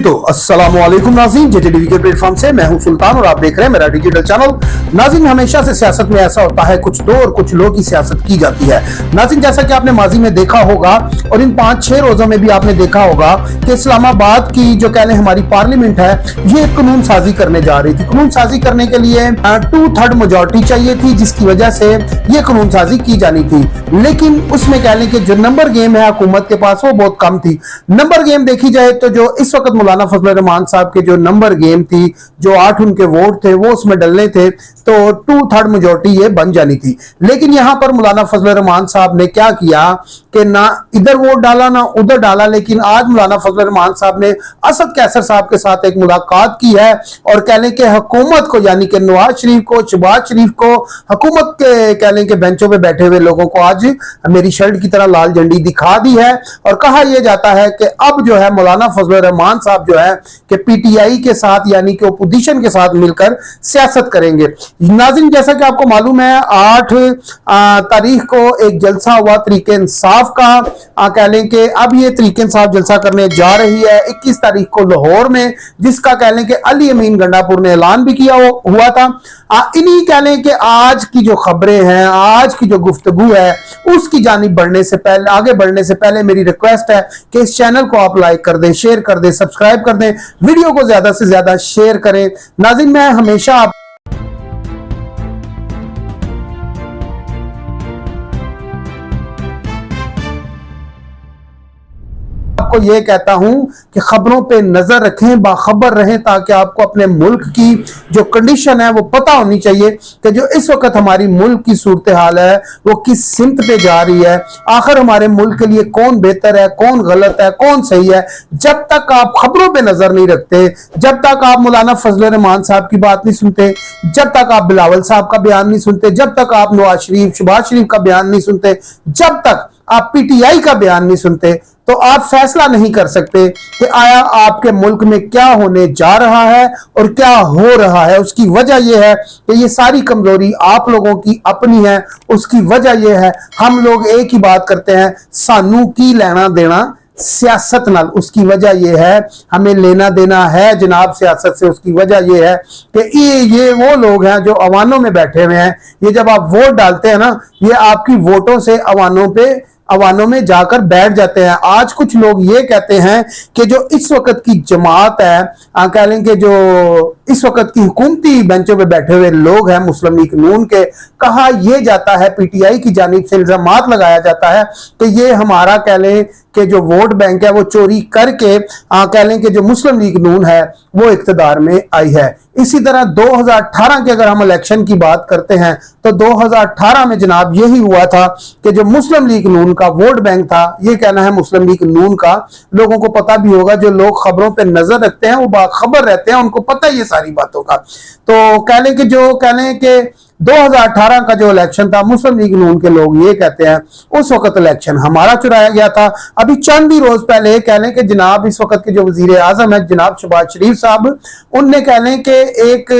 तो अस्सलामुअलैकुम नाज़रीन, जेटीवी के प्लेटफॉर्म से मैं हूं सुल्तान और आप देख रहे हैं मेरा डिजिटल चैनल। नाज़रीन, हमेशा से सियासत में ऐसा होता है, कुछ दो और कुछ लोग की सियासत की जाती है। नाज़रीन, जैसा कि आपने माजी में देखा होगा और इन 5-6 रोजों में भी आपने देखा होगा कि इस्लामाबाद की जो कह लें हमारी पार्लियामेंट है, ये कानून साजी करने जा रही थी। कानून साजी करने के लिए 2/3 मेजोरिटी चाहिए थी, जिसकी वजह से ये कानून साजी की जानी थी। लेकिन उसमें कह लें कि जो नंबर गेम है हुकूमत के पास, वो बहुत कम थी। नंबर गेम देखी जाए तो जो इस वक्त मौलाना फजल रहमान साहब के जो नंबर गेम थी, जो 8 उनके वोट थे वो उसमें डलने थे, तो 2/3 मेजोरिटी ये बन जानी थी। लेकिन यहां पर मौलाना फजल रहमान साहब ने क्या किया कि ना इधर वोट डाला ना उधर डाला। लेकिन आज मौलाना फजल रहमान साहब ने असद कैसर साहब के साथ एक मुलाकात की है और कह लें कि हुकूमत को, यानी कि नवाज शरीफ को, शहबाज शरीफ को, हुकूमत के कह लें कि बेंचों पे बैठे हुए लोगों को आज मेरी शर्ट की तरह लाल झंडी दिखा दी है। और कहा यह जाता है कि अब जो है मौलाना फजल रहमान साहब जो है कि पीटीआई के साथ यानी कि ओपोजिशन के साथ मिलकर सियासत करेंगे। नाज़रीन, जैसा कि आपको मालूम है 8 तारीख को एक जलसा हुआ तरीके इंसाफ का। कह लें कि अब ये तरीके इंसाफ जलसा करने जा रही है 21 तारीख को लाहौर में, जिसका कह लें कि अली अमीन गंडापुर ने ऐलान भी किया हुआ था। इन्हीं कह लें कि आज की जो खबरें हैं, आज की जो गुफ्तगू है, उसकी जानिब बढ़ने से पहले, आगे बढ़ने से पहले मेरी रिक्वेस्ट है कि इस चैनल को आप लाइक कर दें, शेयर कर दें, सब्सक्राइब कर दें, वीडियो को ज्यादा से ज्यादा शेयर करें। नाज़रीन, मैं हमेशा आपको यह कहता हूं कि खबरों पे नजर रखें, बाखबर रहें, ताकि आपको अपने मुल्क की जो कंडीशन है वो पता होनी चाहिए कि जो इस वक्त हमारी मुल्क की सूरत हाल है वो किस सिमत पे जा रही है। आखिर हमारे मुल्क के लिए कौन बेहतर है, कौन गलत है, कौन सही है। जब तक आप खबरों पे नजर नहीं रखते, जब तक आप मौलाना फजल रहमान साहब की बात नहीं सुनते, जब तक आप बिलावल साहब का बयान नहीं सुनते, जब तक आप नवाज शरीफ, शहबाज शरीफ का बयान नहीं सुनते, जब तक आप पीटीआई का बयान नहीं सुनते, तो आप फैसला नहीं कर सकते कि आया आपके मुल्क में क्या होने जा रहा है और क्या हो रहा है। उसकी वजह यह है कि ये सारी कमजोरी आप लोगों की अपनी है। उसकी वजह यह है हम लोग एक ही बात करते हैं, सानू की लेना देना सियासत नाल। उसकी वजह यह है हमें लेना देना है जनाब सियासत से। उसकी वजह यह है कि ये वो लोग हैं जो अवानों में बैठे हुए हैं। ये जब आप वोट डालते हैं ना, ये आपकी वोटों से अवानों में जाकर बैठ जाते हैं। आज कुछ लोग ये कहते हैं कि जो इस वक्त की जमात है, कह लें कि जो इस वक्त की हुकूमती बेंचों पे बैठे हुए लोग हैं मुस्लिम लीग नून के, कहा यह जाता है, पीटीआई की जानिब से इल्जामात लगाया जाता है कि ये हमारा कह लें कि जो वोट बैंक है वो चोरी करके कह लें कि जो मुस्लिम लीग नून है वो इख्तिदार में आई है। इसी तरह 2018 के अगर हम इलेक्शन की बात करते हैं तो 2018 में जनाब यही हुआ था कि जो मुस्लिम लीग नून का वोट बैंक था, ये कहना है मुस्लिम लीग नून का, लोगों को पता भी होगा, जो लोग खबरों पे नजर रखते हैं वो बाखबर रहते हैं, उनको पता है ये सारी बातों का। तो कह लें कि 2018 का जो इलेक्शन था, मुस्लिम लीग नून के लोग ये कहते हैं उस वक्त इलेक्शन हमारा चुराया गया था। अभी चंद ही रोज पहले कह लें कि जनाब इस वक्त के जो वजीर आजम है जनाब शहबाज शरीफ साहब, उनने कह लें कि एक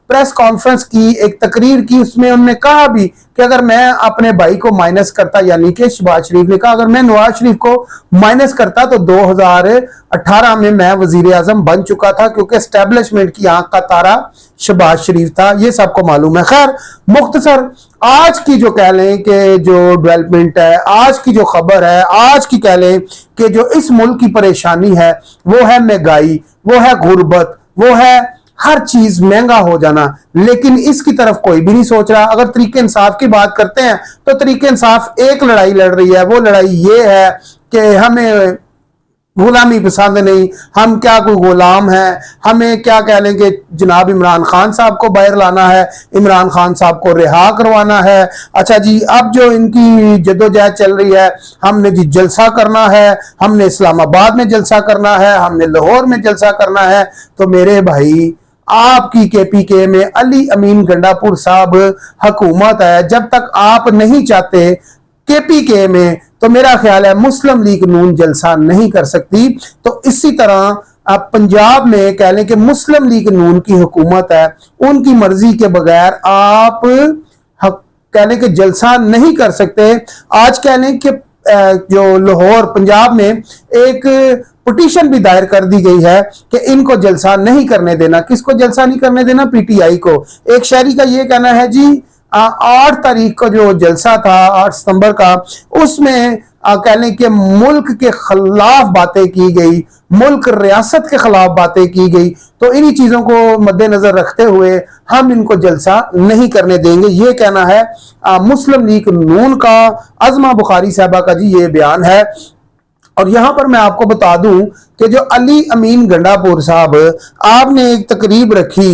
प्रेस कॉन्फ्रेंस की, एक तकरीर की, उसमें उन्होंने कहा भी कि अगर मैं अपने भाई को माइनस करता, यानी कि शहबाज शरीफ ने कहा अगर मैं नवाज शरीफ को माइनस करता तो 2018 में मैं वजीर आजम बन चुका था, क्योंकि एस्टेब्लिशमेंट की आंख का तारा शहबाज शरीफ था। ये सबको मालूम है। खैर, मुख्तसर आज की जो कह लें कि जो डेवलपमेंट है, आज की जो खबर है, आज की कह लें कि जो इस मुल्क की परेशानी है वो है महंगाई, वो है गुर्बत, वो है हर चीज महंगा हो जाना। लेकिन इसकी तरफ कोई भी नहीं सोच रहा। अगर तरीके इंसाफ की बात करते हैं तो तरीके इंसाफ एक लड़ाई लड़ रही है। वो लड़ाई ये है कि हमें गुलामी पसंद नहीं, हम क्या कोई गुलाम है, हमें क्या कह लेंगे जनाब इमरान खान साहब को बाहर लाना है, इमरान खान साहब को रिहा करवाना है। अच्छा जी, अब जो इनकी जद्दोजहद चल रही है, हमने जी जलसा करना है, हमने इस्लामाबाद में जलसा करना है, हमने लाहौर में जलसा करना है। तो मेरे भाई, आपकी केपीके में अली अमीन गंडापुर साहब हुकूमत है। जब तक आप नहीं चाहते केपीके में, तो मेरा ख्याल है मुस्लिम लीग नून जलसा नहीं कर सकती। तो इसी तरह अब पंजाब में कह लें कि मुस्लिम लीग नून की हुकूमत है, उनकी मर्जी के बगैर आप कह लें कि जलसा नहीं कर सकते। आज कह लें कि जो लाहौर पंजाब में एक पिटीशन भी दायर कर दी गई है कि इनको जलसा नहीं करने देना। किसको जलसा नहीं करने देना? पीटीआई को। एक शहरी का ये कहना है जी 8 तारीख को जो जलसा था 8 सितंबर का, उसमें कह लें कि मुल्क के खिलाफ बातें की गई, मुल्क रियासत के खिलाफ बातें की गई, तो इन्हीं चीजों को मद्देनजर रखते हुए हम इनको जलसा नहीं करने देंगे। ये कहना है मुस्लिम लीग नून का। अज़मा बुखारी साहबा का जी ये बयान है। और यहां पर मैं आपको बता दूं कि जो अली अमीन गंडापुर साहब, आपने एक तकरीब रखी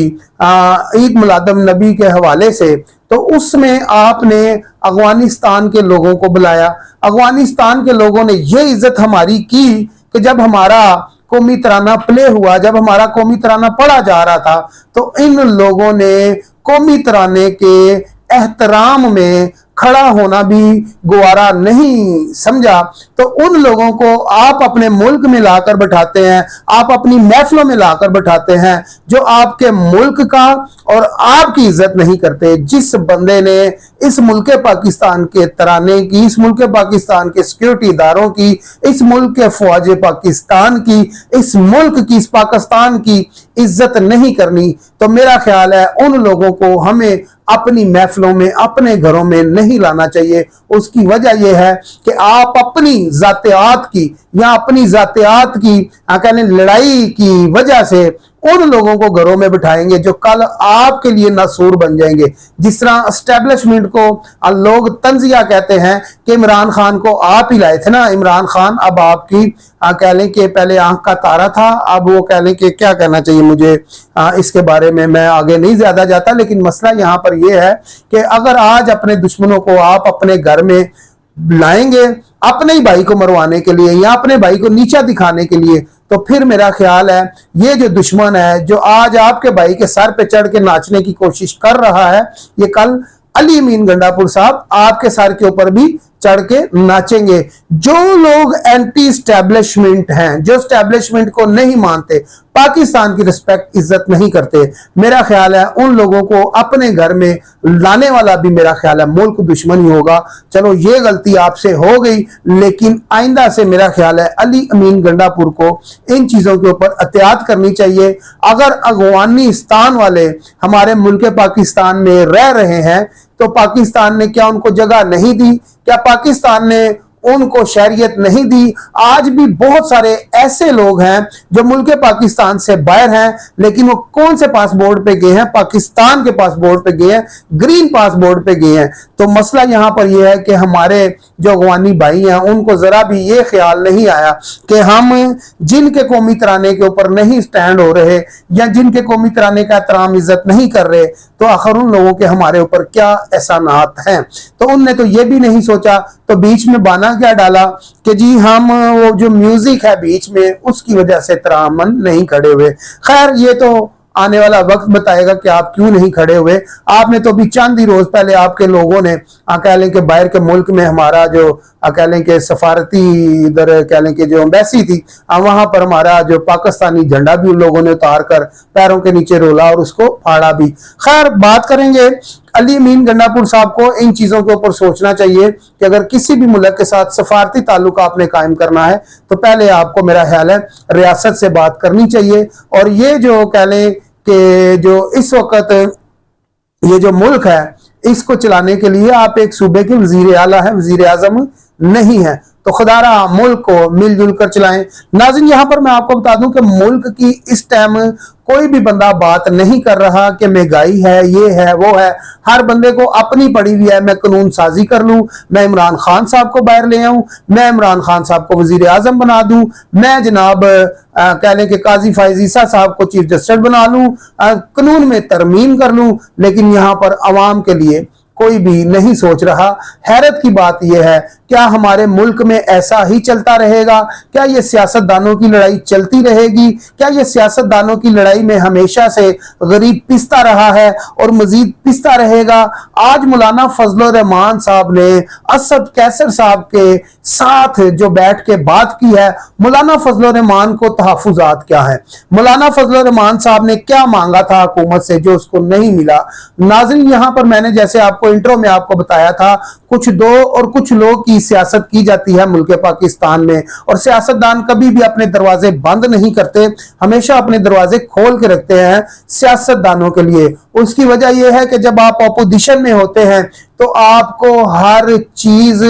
ईद मिलादुन नबी के हवाले से, तो उसमें आपने अफगानिस्तान के लोगों को बुलाया। अफगानिस्तान के लोगों ने ये इज्जत हमारी की कि जब हमारा कौमी तराना प्ले हुआ, जब हमारा कौमी तराना पढ़ा जा रहा था, तो इन लोगों ने कौमी तराने के एहतराम में खड़ा होना भी गवारा नहीं समझा। तो उन लोगों को आप अपने मुल्क में लाकर बैठाते हैं, आप अपनी महफिलों में लाकर बैठाते हैं, जो आपके मुल्क का और आपकी इज्जत नहीं करते। जिस बंदे ने इस मुल्क पाकिस्तान के तराने की, इस मुल्क पाकिस्तान के सिक्योरिटी इदारों की, इस मुल्क के फौज पाकिस्तान की, इस मुल्क की, इस पाकिस्तान की इज्जत नहीं करनी, तो मेरा ख्याल है उन लोगों को हमें अपनी महफिलों में, अपने घरों में नहीं लाना चाहिए। उसकी वजह यह है कि आप अपनी जातियात की या अपनी जातियात की कहने लड़ाई की वजह से उन लोगों को घरों में बिठाएंगे जो कल आपके लिए नासूर बन जाएंगे। जिस तरह एस्टेब्लिशमेंट को लोग तंजिया कहते हैं कि इमरान खान को आप ही लाए थे ना, इमरान खान अब आपकी कह लें कि पहले आंख का तारा था, अब वो कह लें कि क्या कहना चाहिए मुझे इसके बारे में मैं आगे नहीं ज्यादा जाता। लेकिन मसला यहाँ पर यह है कि अगर आज अपने दुश्मनों को आप अपने घर में लाएंगे अपने ही भाई को मरवाने के लिए या अपने भाई को नीचा दिखाने के लिए, तो फिर मेरा ख्याल है ये जो दुश्मन है जो आज आपके भाई के सर पे चढ़ के नाचने की कोशिश कर रहा है, ये कल अली अमीन गंडापुर साहब आपके सर के ऊपर भी चढ़ के नाचेंगे। जो लोग एंटी स्टैब्लिशमेंट हैं, जो स्टैब्लिशमेंट को नहीं मानते, पाकिस्तान की रिस्पेक्ट इज्जत नहीं करते, मेरा ख्याल है उन लोगों को अपने घर में लाने वाला भी मेरा ख्याल है मुल्क दुश्मन ही होगा। चलो ये गलती आपसे हो गई, लेकिन आइंदा से मेरा ख्याल है अली अमीन गंडापुर को इन चीजों के ऊपर एहतियात करनी चाहिए। अगर अफगानिस्तान वाले हमारे मुल्क पाकिस्तान में रह रहे हैं तो पाकिस्तान ने क्या उनको जगह नहीं दी? क्या पाकिस्तान ने उनको शहरियत नहीं दी? आज भी बहुत सारे ऐसे लोग हैं जो मुल्क पाकिस्तान से बाहर हैं, लेकिन वो कौन से पासपोर्ट पे गए हैं? पाकिस्तान के पासपोर्ट पे गए हैं, ग्रीन पासपोर्ट पे गए हैं। तो मसला यहां पर यह है कि हमारे जो अफगानी भाई हैं उनको जरा भी ये ख्याल नहीं आया कि हम जिनके कौमी तराने के ऊपर नहीं स्टैंड हो रहे या जिनके कौमी तराने का एहतराम इज्जत नहीं कर रहे, तो आखिर उन लोगों के हमारे ऊपर क्या एहसानात हैं। तो उनने तो ये भी नहीं सोचा, तो बीच में बाना क्या डाला कि जी हम वो जो म्यूजिक है बीच में उसकी वजह से तरामन नहीं खड़े हुए। खैर ये तो आने वाला वक्त बताएगा कि आप क्यों नहीं खड़े हुए। आपने तो अभी चंद ही रोज पहले आपके लोगों ने कह लें कि बाहर के मुल्क में हमारा जो कह लें कि सफारती इधर कह लें कि जो एम्बेसी थी वहां पर हमारा जो पाकिस्तानी झंडा भी उन लोगों ने उतार कर पैरों के नीचे रोला और उसको फाड़ा भी। खैर बात करेंगे अली अमीन गंडापुर साहब को इन चीजों के ऊपर सोचना चाहिए कि अगर किसी भी मुल्क के साथ सफारती ताल्लुक आपने कायम करना है तो पहले आपको मेरा ख्याल है रियासत से बात करनी चाहिए। और ये जो कह लें कि जो इस वक्त ये जो मुल्क है इसको चलाने के लिए आप एक सूबे के वजीर आला है, वजीर आजम नहीं है, तो खुदारा मुल्क को मिलजुल कर चलाएं। नाज़रीन यहाँ पर मैं आपको बता दूं कि मुल्क की इस टाइम कोई भी बंदा बात नहीं कर रहा कि महंगाई है, ये है, वो है। हर बंदे को अपनी पड़ी हुई है, मैं कानून साजी कर लूं, मैं इमरान खान साहब को बाहर ले आऊं, मैं इमरान खान साहब को वजीर आजम बना दूं, मैं जनाब कह लें कि काजी फायज ईसा साहब को चीफ जस्टिस बना लूं, कानून में तरमीम कर लूं। लेकिन यहाँ पर अवाम के लिए कोई भी नहीं सोच रहा। हैरत की बात यह है, क्या हमारे मुल्क में ऐसा ही चलता रहेगा? क्या ये सियासतदानों की लड़ाई चलती रहेगी? क्या ये सियासतदानों की लड़ाई में हमेशा से गरीब पिसता रहा है और मजीद पिसता रहेगा? आज मौलाना फजल रहमान साहब ने असद कैसर साहब के साथ जो बैठ के बात की है, मौलाना फजल रहमान को तहफुजात क्या है? मौलाना फजल रहमान साहब ने क्या मांगा था हुकूमत से जो उसको नहीं मिला? नाज़रीन यहाँ पर मैंने जैसे आपको आपको इंट्रो में आपको बताया था, कुछ दो और कुछ लोग की सियासत की जाती है मुल्क पाकिस्तान में, और सियासतदान कभी भी अपने दरवाजे बंद नहीं करते, हमेशा अपने दरवाजे खोल के रखते हैं सियासतदानों के लिए। उसकी वजह यह है कि जब आप अपोजिशन में होते हैं तो आपको हर चीज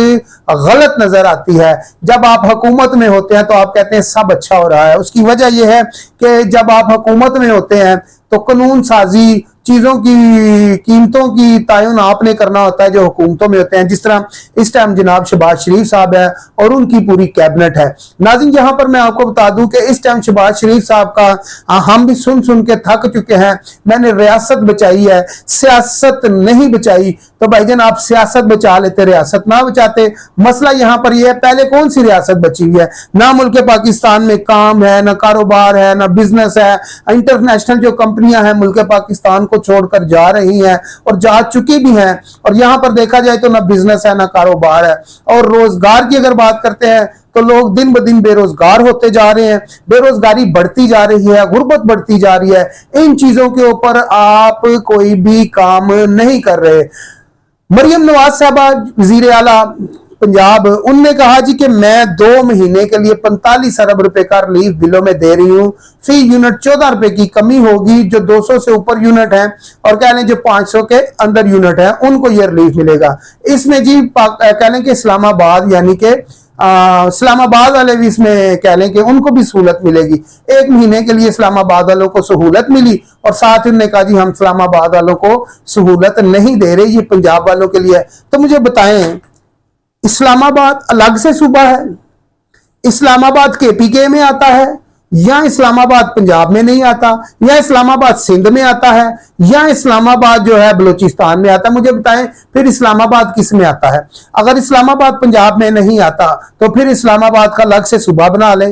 गलत नजर आती है, जब आप हुकूमत में होते हैं तो आप कहते हैं सब अच्छा हो रहा है। उसकी वजह यह है कि जब आप हुकूमत में होते हैं तो कानून साजी, चीजों की कीमतों की तयन आपने करना होता है जो हुकूमतों में होते हैं, जिस तरह इस टाइम जनाब शहबाज शरीफ साहब है और उनकी पूरी कैबिनेट है। नाज़रीन, यहाँ पर मैं आपको बता दूं कि इस टाइम शहबाज शरीफ साहब का हम भी सुन सुन के थक चुके हैं, मैंने रियासत बचाई है, सियासत नहीं बचाई। तो भाईजान आप सियासत बचा लेते, रियासत ना बचाते। मसला यहाँ पर यह है, पहले कौन सी रियासत बची हुई है? ना मुल्क पाकिस्तान में काम है, ना कारोबार है, ना बिजनेस है। इंटरनेशनल जो कंपनियां हैं मुल्क पाकिस्तान को छोड़कर जा रही हैं और जा चुकी भी हैं, और यहां पर देखा जाए तो ना बिजनेस है ना कारोबार है। और रोजगार की अगर बात करते हैं तो लोग दिन ब दिन बेरोजगार होते जा रहे हैं, बेरोजगारी बढ़ती जा रही है, गुर्बत बढ़ती जा रही है। इन चीजों के ऊपर आप कोई भी काम नहीं कर रहे। मरियम नवाज साहबा वजीर आला पंजाब, उनने कहा जी कि मैं 2 महीने के लिए 45 अरब रुपए का रिलीफ बिलों में दे रही हूँ। फी यूनिट 14 रुपए की कमी होगी, जो 200 से ऊपर यूनिट है और कह लें जो 500 के अंदर यूनिट है उनको ये रिलीफ मिलेगा। इसमें जी कह लें कि इस्लामाबाद यानी कि इस्लामाबाद वाले भी इसमें कह लें कि उनको भी सहूलत मिलेगी। 1 महीने के लिए इस्लामाबाद वालों को सहूलत मिली और साथ ही उन्होंने कहा जी हम इस्लामाबाद वालों को सहूलत नहीं दे रहे, ये पंजाब वालों के लिए। तो मुझे बताएं, इस्लामाबाद अलग से सूबा है? इस्लामाबाद केपीके में आता है, या इस्लामाबाद पंजाब में नहीं आता, या इस्लामाबाद सिंध में आता है, या इस्लामाबाद जो है बलूचिस्तान में आता है? मुझे बताएं फिर इस्लामाबाद किस में आता है? अगर इस्लामाबाद पंजाब में नहीं आता तो फिर इस्लामाबाद का अलग से सूबा बना ले।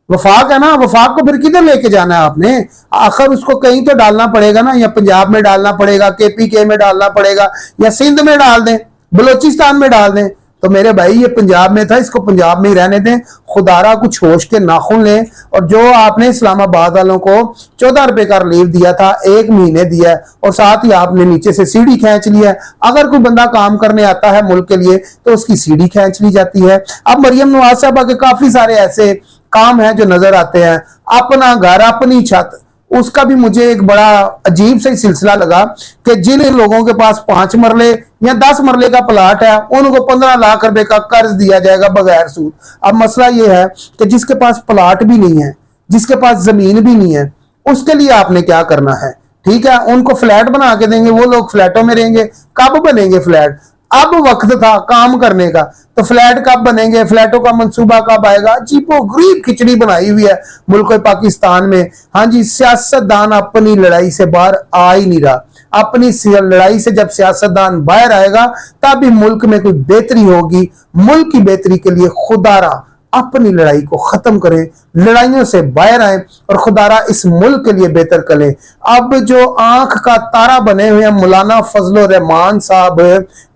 वफाक है ना, वफाक को फिर किधर लेके जाना है आपने? आखिर उसको कहीं तो डालना पड़ेगा ना, या पंजाब में डालना पड़ेगा, केपीके में डालना पड़ेगा, या सिंध में डाल दें, बलूचिस्तान में डाल दें। तो मेरे भाई ये पंजाब में था, इसको पंजाब में ही रहने दें। खुदारा कुछ होश के नाखून लें। और जो आपने इस्लामाबाद वालों को 14 रुपए का रिलीफ दिया था, 1 महीने दिया है, और साथ ही आपने नीचे से सीढ़ी खींच लिया है। अगर कोई बंदा काम करने आता है मुल्क के लिए तो उसकी सीढ़ी खींच ली जाती है। अब मरियम नवाज साहबा के काफी सारे ऐसे काम हैं जो नजर आते हैं, अपना घर अपनी छत, उसका भी मुझे एक बड़ा अजीब सा सिलसिला लगा कि जिन लोगों के पास 5 मरले या 10 मरले का प्लाट है उनको 15 लाख रुपए का कर्ज दिया जाएगा बगैर सूद। अब मसला यह है कि जिसके पास प्लाट भी नहीं है, जिसके पास जमीन भी नहीं है, उसके लिए आपने क्या करना है? ठीक है, उनको फ्लैट बना के देंगे, वो लोग फ्लैटों में रहेंगे। कब बनेंगे फ्लैट? अब वक्त था काम करने का, तो फ्लैट कब बनेंगे? फ्लैटों का मंसूबा कब आएगा? अजीबो गरीब खिचड़ी बनाई हुई है मुल्क पाकिस्तान में। हाँ जी, सियासतदान अपनी लड़ाई से बाहर आ ही नहीं रहा। अपनी लड़ाई से जब सियासतदान बाहर आएगा तब भी मुल्क में कोई बेहतरी होगी। मुल्क की बेहतरी के लिए खुदारा अपनी लड़ाई को खत्म करें, लड़ाइयों से बाहर आए और खुदारा इस मुल्क के लिए बेहतर करें। अब जो आंख का तारा बने हुए हैं मौलाना फजल रहमान साहब,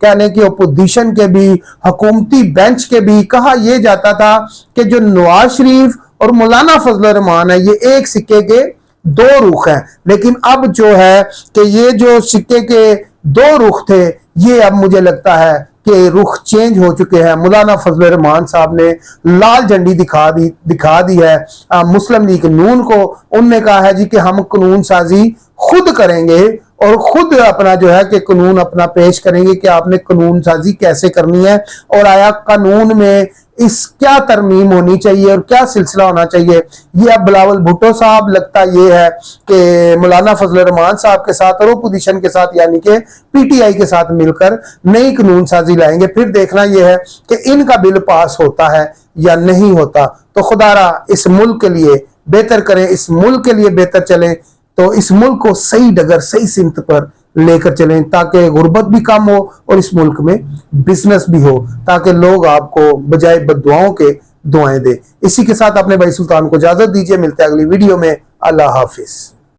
कहने की अपोजिशन के भी, हुकूमती बेंच के भी, कहा यह जाता था कि जो नवाज शरीफ और मौलाना फजल रहमान है ये एक सिक्के के 2 रुख हैं। लेकिन अब जो है कि ये जो सिक्के के 2 रुख थे, ये अब मुझे लगता है कि रुख चेंज हो चुके हैं। मौलाना फजल रहमान साहब ने लाल झंडी दिखा दी है मुस्लिम लीग नून को। उनने कहा है जी कि हम कानून साजी खुद करेंगे और खुद अपना जो है कि कानून अपना पेश करेंगे कि आपने कानून साजी कैसे करनी है, और आया कानून में इस क्या तरमीम होनी चाहिए और क्या सिलसिला होना चाहिए। ये अब बिलावल भुट्टो साहब लगता ये है कि मौलाना फजल रहमान साहब के साथ और अपोजिशन के साथ यानी कि पीटीआई के साथ मिलकर नई कानून साजी लाएंगे। फिर देखना यह है कि इनका बिल पास होता है या नहीं होता। तो खुदारा इस मुल्क के लिए बेहतर करें, इस मुल्क के लिए बेहतर चलें, तो इस मुल्क को सही डगर सही सिमत पर लेकर चलें ताकि गुर्बत भी कम हो और इस मुल्क में बिजनेस भी हो, ताकि लोग आपको बजाय बद्दुआओं के दुआएं दें। इसी के साथ अपने भाई सुल्तान को इजाजत दीजिए, मिलते हैं अगली वीडियो में। अल्लाह हाफिज।